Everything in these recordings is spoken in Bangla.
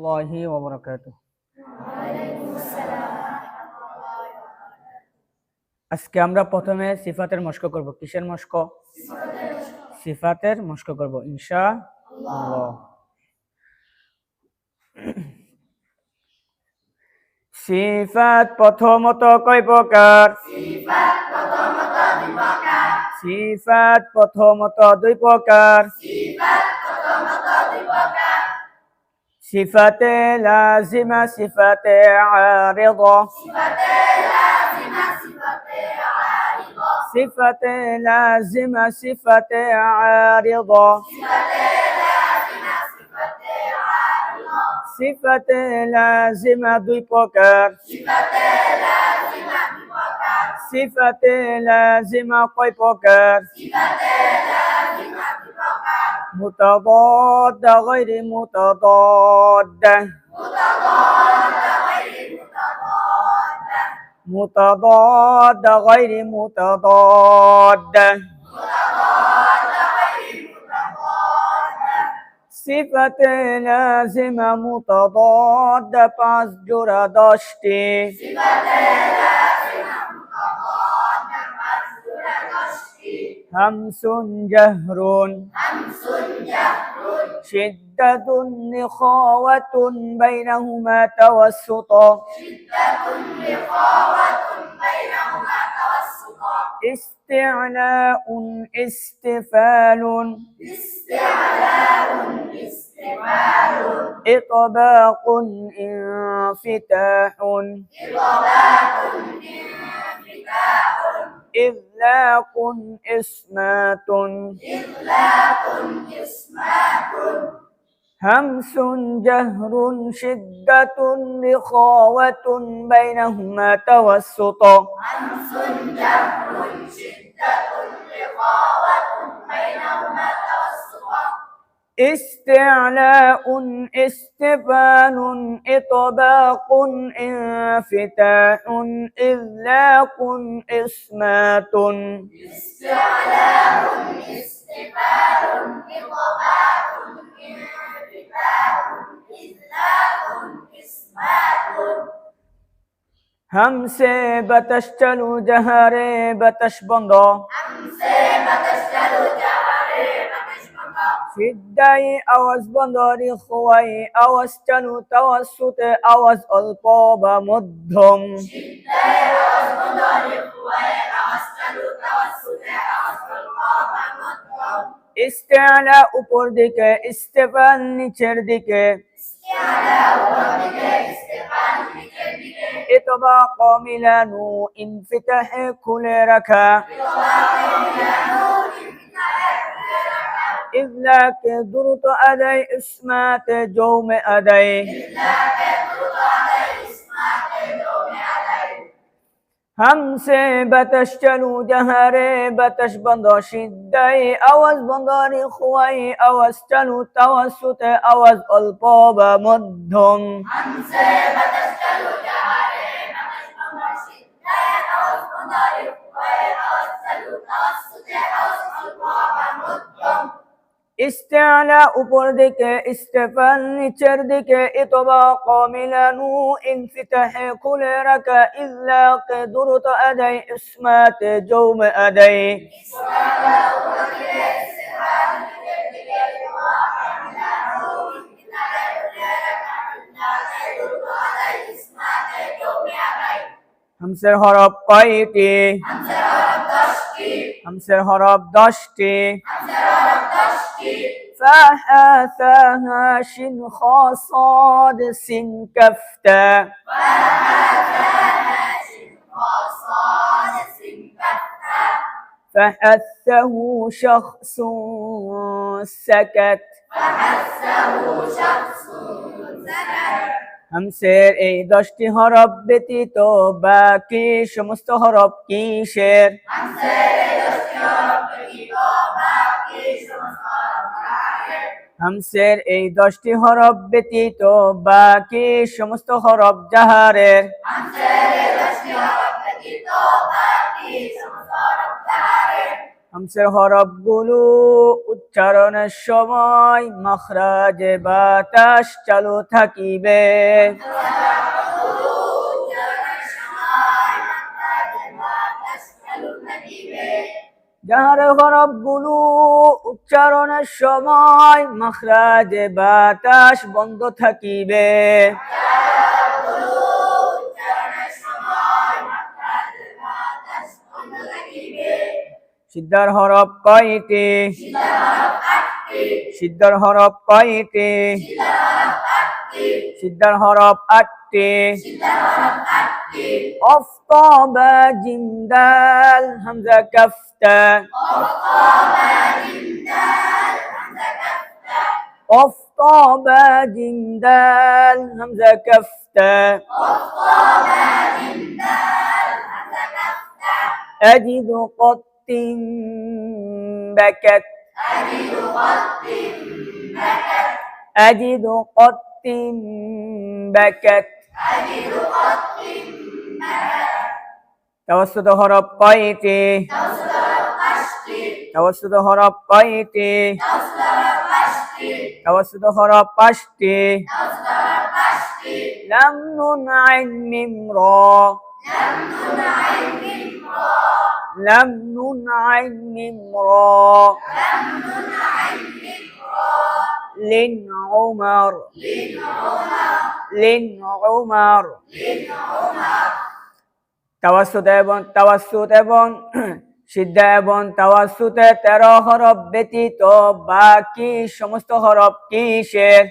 রহমতুল্লাহি ওয়া বারাকাতুহু। আজকে আমরা প্রথমে সিফাতের মশক করব। কিসের মশক? সিফাতের মশক করব ইনশাআল্লাহ। সিফাত প্রথমত কয় প্রকার? সিফাত প্রথমত দুই প্রকার। সিফাতে লাজিমা, সিফাতে আরিদা। সিফাতে লাজিমা, সিফাতে আরিদা। সিফাতে লাজিমা দুই প্রকার। সিফাতে লাজিমা কয় প্রকার? মুতাদাদ গায়রি মুতাদাদ। মুতাদাদ গায়রি মুতাদাদ। সিফাতে লাজিমা মুতাদাদ পাঁচ জোড়া 10টি। হামসুন জাহরুন, শিদ্দাতুন নিখাওয়াতুন বাইনাহুমা তাওয়াসসুত। ইস্তি'লাউন ইস্তিফালুন। ইতবাকুন ইনফিতাহুন। ইযলাকুন ইসমাতুন। হামসুন জাহরুন শিদ্দাতুন নিখাওয়াতুন বাইনাহুমা তাওয়াসসুত। ইস্তি'লাউন ইস্তিফালুন। ইতবাকুন ইনফিতাহুন। ইযলাকুন ইসমাতুন। হামসে বাতাস চালু, জাহারে বাতাস বন্ধ। সিদ্দাই আওয়াজ বন্ধ, রিখওয়াই আওয়াজ চালু, তাওয়াসসুতে আওয়াজ অল্প বা মধ্যম। ইস্তি'লা উপর দিকে, ইস্তিফাল নিচের দিকে। ইতবাক মিলানু, ইনফিতাহে খুলে রাখা। ইযলাকে দ্রুত আদায়, ইসমাতে জৌমে আদায়। হামসে বাতাস চালু, জাহারে বাতাস বন্ধ। সিদ্দাই আওয়াজ বন্ধ, রিখওয়াই আওয়াজ চালু, তাওয়াসসুতে আওয়াজ অল্প বা মধ্যম। ইস্তি'লা উপর দিকে, ইস্তিফাল নিচের দিকে। ইতবাক মিলানু, ইনফিতাহে খুলে রাখা। ইযলাকে দ্রুত আদায়, ইসমাতে জৌমে আদায়। হামসের হরফ কয়টি? হামসের হরফ 10টি। ফাহা সাহা শিন খ সাদ সিন কাফ তা। فحثه شخص سكت। হামসের এই 10টি হরফ ব্যতীত বাকি সমস্ত হরফ কিসের? হামসের এই 10টি হরফ ব্যতীত বাকি সমস্ত হরফ জাহারের। হামসের হরফগুলো উচ্চারণের সময় মাখরাজে বাতাস চালু থাকিবে। জাহারের হরফগুলো উচ্চারণের সময় মাখরাজে বাতাস বন্ধ থাকিবে। সিদ্ধার হরফ কয়টি? সিদ্ধার হরফ কয়টি? সিদ্ধার হরফ 8টি। অফ বা জিম দাল হামজা কাফ তা। অফ বা জিম দাল হামজা কাফ তা। أجد قط بكت. أجد قط بكت. توسط حرف কয়টি? توسط حرف কয়টি? توسط حرف 5টি। লাম নুন আইন মিম রা। لم ننعم من را. لن عمر. لن عمر. তাওয়াসসুত এবং সিদ্ধা এবং তাওয়াসসুতে 13 হরফ ব্যতীত বাকি সমস্ত হরফ কিসের?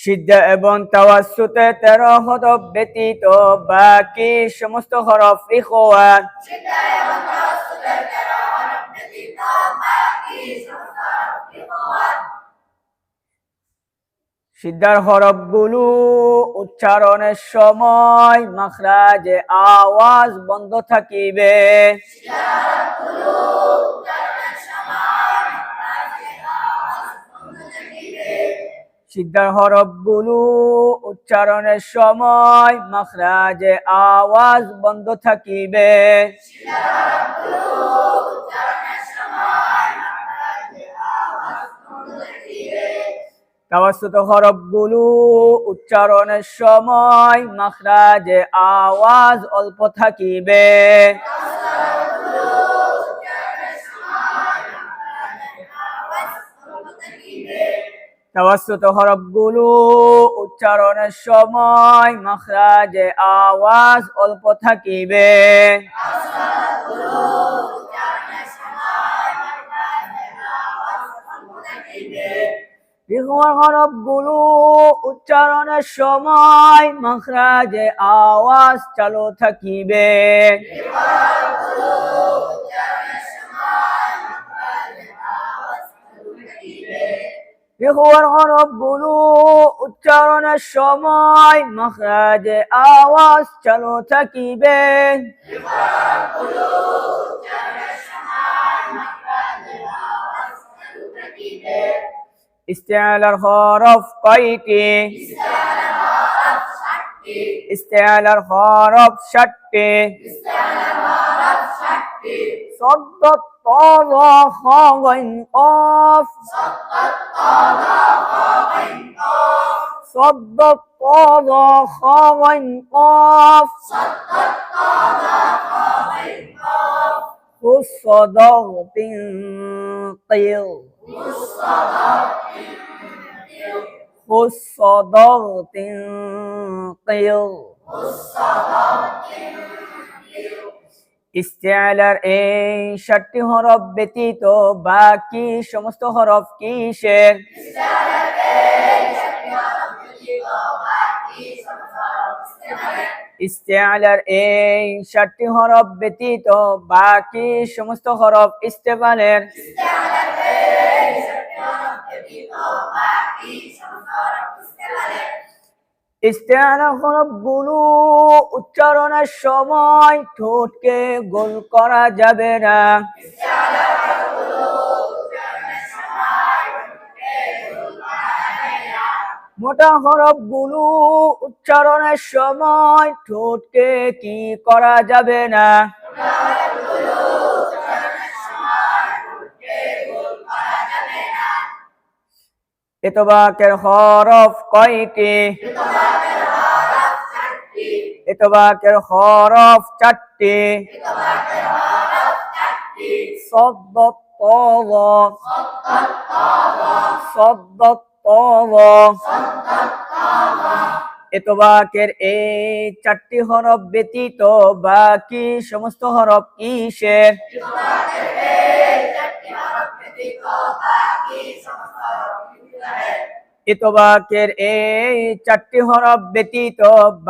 সিদ্ধা এবং তাওয়াসসুতে 13 হরফ ব্যতীত বাকি সমস্ত হরফ ইখওয়ান। সিদ্ধার হরফগুলো উচ্চারণের সময় মাখরাজে আওয়াজ বন্ধ থাকিবে। সিদ্ধার হরফগুলো উচ্চারণের সময় মাখরাজে আওয়াজ বন্ধ থাকিবে। তাওয়াসসুত হরফগুলো উচ্চারণের সময় মাখরাজে আওয়াজ অল্প থাকিবে। তাওয়াসসুত হরফগুলো উচ্চারণের সময় মাখরাজে আওয়াজ অল্প থাকিবে। ইখওয়ার হরফগুলো উচ্চারণের সময় মাখরাজে আওয়াজ চালু থাকিবে। ইখওয়ার হরফগুলো উচ্চারণের সময় মাখরাজে আওয়াজ চালু থাকিবে। ইস্তিআলার হরফ কয়টি? ইস্তিআলার হরফ 7টি। صد الطاء خا غين قاف. صد الطاء خا غين قاف. خذ صدغ طير. خذ صدغ طير. ইস্তিআলার এই 7টি হরফ ব্যতীত বাকি সমস্ত হরফ কিসের? ইস্তিআলার এই 7টি হরফ ব্যতীত বাকি সমস্ত হরফ ইস্তেফালের। ইস্তিআলার হরফগুলো উচ্চারণের সময় ঠোঁটকে গোল করা যাবে না। মোট ছোট হরফগুলো উচ্চারণের সময় ঠোঁটকে কি করা যাবে না? ইতবাকের হরফ কয়টি? ইতবাকের হরফ 4টি। ইতবাকের এই 4টি হরফ ব্যতীত বাকি সমস্ত হরফ কিসের? ইতবাকের এই 4টি হরফ ব্যতীত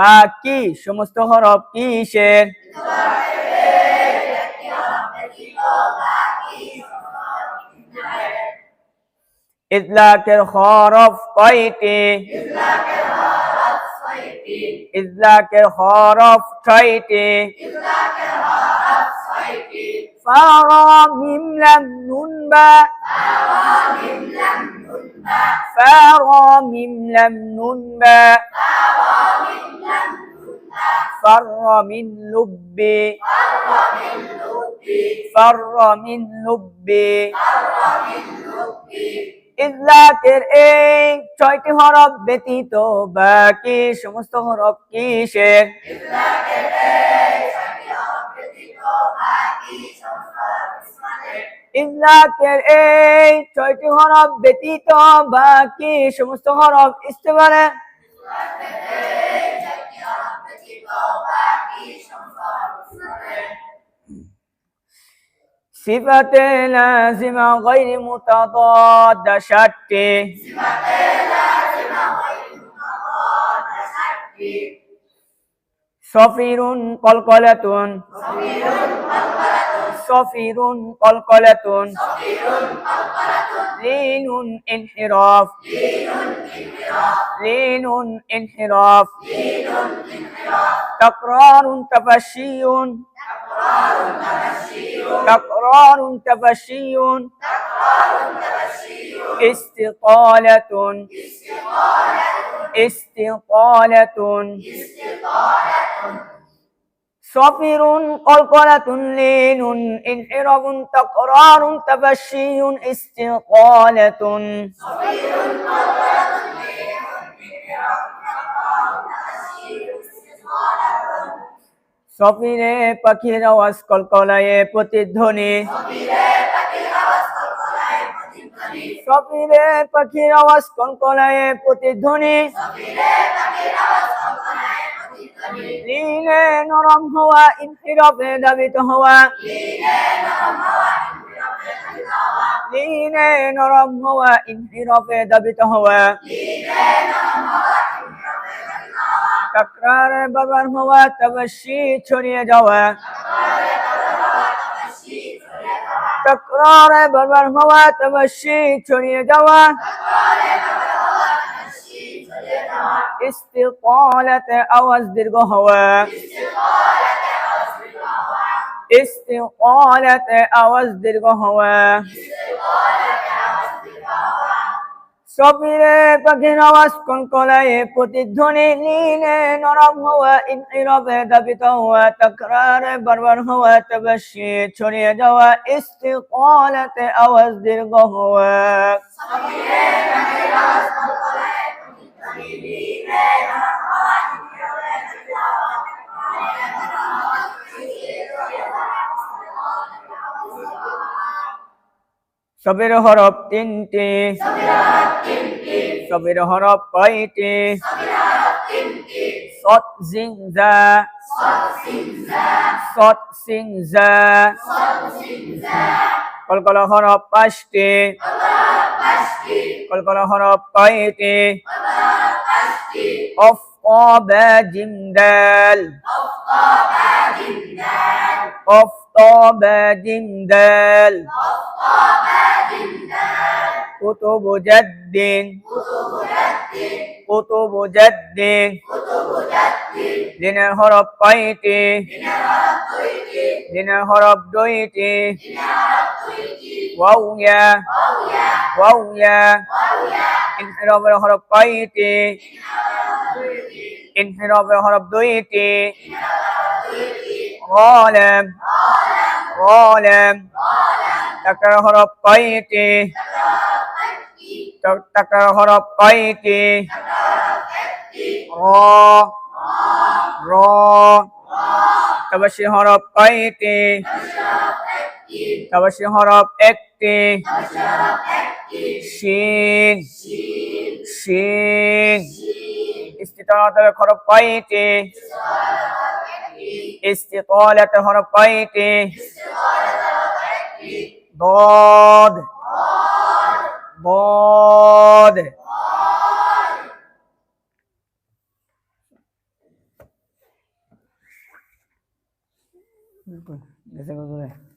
বাকি সমস্ত হরফ কিসের? ইজলাকের হরফ কয়টি? ইজলাকের হরফ 6টি। ফা রা মিম লাম নুন বা। ফা রা মিম লাম নুন বা। فر من لبي. فر من لبي. ইজলাকের এই 6টি হরফ ব্যতীত বাকি সমস্ত হরফ কিসের? ইজলাকের এই 6টি হরফ ব্যতীত বাকি সমস্ত হরফ ইস্তেমালের। সিফাতে লাজিমা গায়রি মুতাদাদ্দা 7টি। সফিরুন কলকলাতুন। সফিরুন কলকলাতুন। লিনুন ইনহিরাফ। লিনুন ইনহিরাফ। তাকরারুন তাফাশিয়ুন। تكرار تفشي. استطالة. استطالة. صفر قلقلة لين انحراف تكرار تفشي استطالة. সফিরে পাখির আওয়াজ কলকলায়ে প্রতিধ্বনি। সফিরে পাখির আওয়াজ কলকলায়ে প্রতিধ্বনি। লিনে নরম হওয়া ইনহিরাফে দাবিত হওয়া। লিনে নরম হওয়া ইনহিরাফে দাবিত হওয়া। তাকরারে বারবার হওয়া তাবাশি ছড়িয়ে যাওয়া। তাকরারে বারবার হওয়া তাবাশি ছড়িয়ে যাওয়া। ইস্তিকালাতে আওয়াজ দীর্ঘ হওয়া। ইস্তিকালাতে আওয়াজ দীর্ঘ হওয়া। সফিরে পাখির আওয়াজ কলকলায়ে প্রতিধ্বনি। লিনে নরম হওয়া ইনহিরাফে দাবিত হওয়া। তাকরারে বারবার হওয়া তাবাশি ছড়িয়ে যাওয়া। ইস্তিকালাতে আওয়াজ দীর্ঘ হওয়া। সফিরে পাখির আওয়াজ কলকলায়ে প্রতিধ্বনি। লিনে নরম হওয়া ইনহিরাফে দাবিত হওয়া। সফির হরফ 3টি। সফির হরফ কয়টি? সদ জিন জা। সদ সিন জা। কলকলা হরফ 5টি। কলকলা হরফ কয়টি? কফ কা বা জিম দাল। কফ কা বা জিম দাল। কুতুব জাদ্দিন। কুতুব জাদ্দিন। লিনের হরফ কয়টি? লিনের হরফ 2টি। ওয়াও ইয়া। ওয়াও ইয়া। ইনহিরাফের হরফ কয়টি? ইনহিরাফের হরফ দুইটি। গলাম গলাম তাকরার হরফ কয়টি? তাকরার হরফ কয়টি? র র তাবাশির হরফ কয়টি? তাবাশির হরফ একটি। শিন শিন ইস্তিতালাতের হরফ কয়টি? ইস্তিতালাতের হরফ কয়টি? ضاد ضاد جزاك الله خير